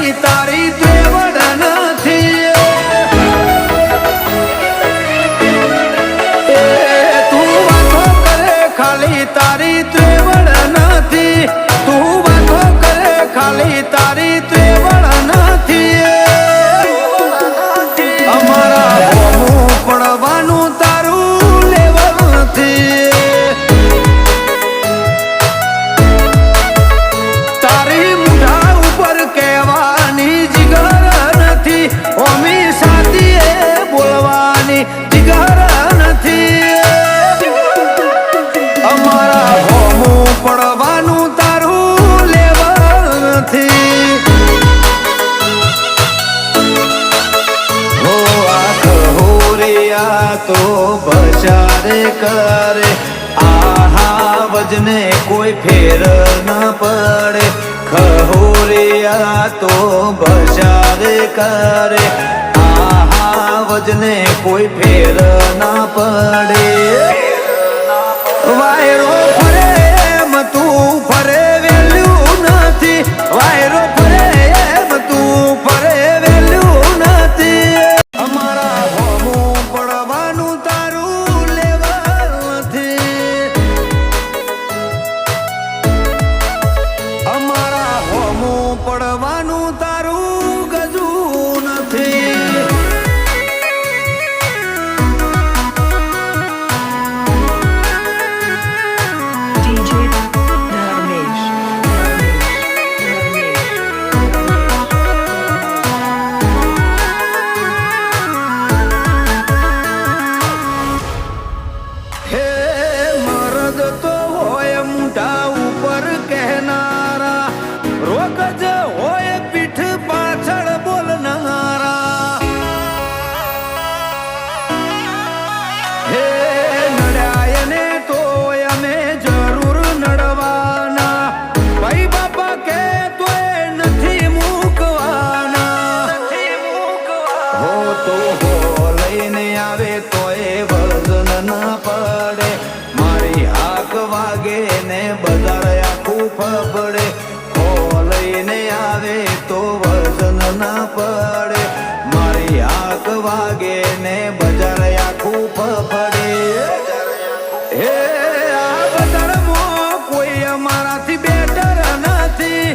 ખાલી તારી ત્રેવડ નથી તું વાતો કરે ખાલી તારી ત્રેવડ નથી તું વાતો કરે ખાલી તારી ત્રેવડ નથી અમારા હોમું પડવાનું તારું લેવલ નથી તારી મુઠા ઉપર કહેવાની જીગર નથી ઓમી સાથીએ બોલવાની જીગર નથી અમારા હોમું પડવાનું તારું લેવલ નથી હો આખ હોરિયા તો બચારે કરે આહા વજને કોઈ ફેર ન પડે ખહોરિયા તો બચારે કરે આહા વજને કોઈ ફેર ન પડે વાયરો ફરે એમ તું ફરે વેલ્યુ નથી વાયરો ફરે એમ તું ફરે વેલ્યુ નથી અમારા હોમું પડવાનું તારું લેવલ નથી અમારા હોમું પડવાનું તારું ગજુ નથી DJ Dharmesh. હે મરદ તો હોય મુઠા ઉપર કહેનારા રોગ જ હોય પીઠ પાછળ બોલનારા હે નડ્યા ને તો અમે જરૂર નડવાના ભાઈ બાપા કે તોય નથી મૂકવાના હો તો હો લઈને આવે તોય વજન ના પડે મારી હાક વાગે ને બજાર આખું ફબડે હો લઈને આવે તો વજન ના પડે મારી હાક વાગે ને બજાર આખું ફબડે હે આ બજારમાં કોઈ અમારાથી બેટર નથી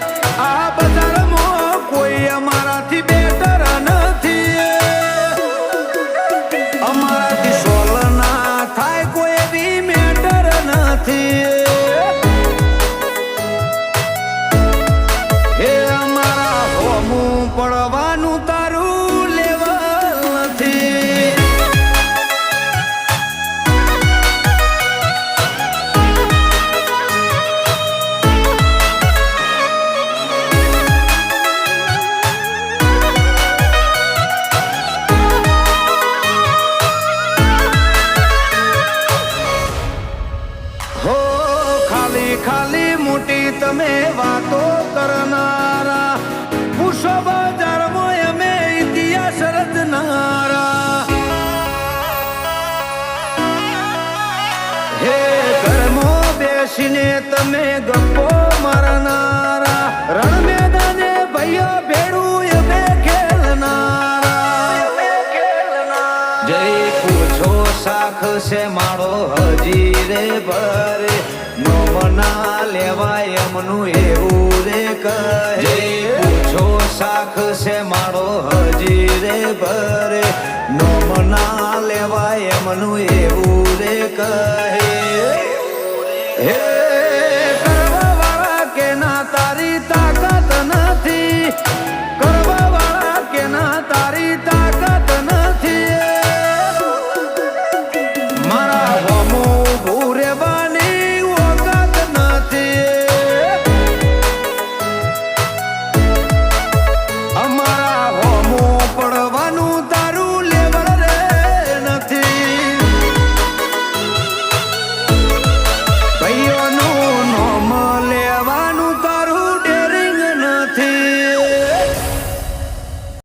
આ બજારમાં કોઈ અમારાથી બેટર નથી અમારાથી સોલ ના થાય કોઈ બી મેટર નથી હે અમારા હોમું પડવાનું તારું લેવલ નથી હો ખાલી ખાલી મોટી તમે વાતો કરનારા પૂછો બજારમાં અમે ઇતિહાસ રચનારા હે ઘરમાં બેસીને તમે ગપ્પો મારનારા રણ મેદાને ભાઈઓ ભેડું અમે ખેલનારા જય પૂછો શાખ છે માળો હજી રે ભરે નોમના લેવાય એમનું એવું રે કહે પૂછો શાખ છે માળો હજી રે ભરે નોમના લેવાય એમનું એવું રે કહે હે કરવા વાળા કે ના તારી તાકાત નથી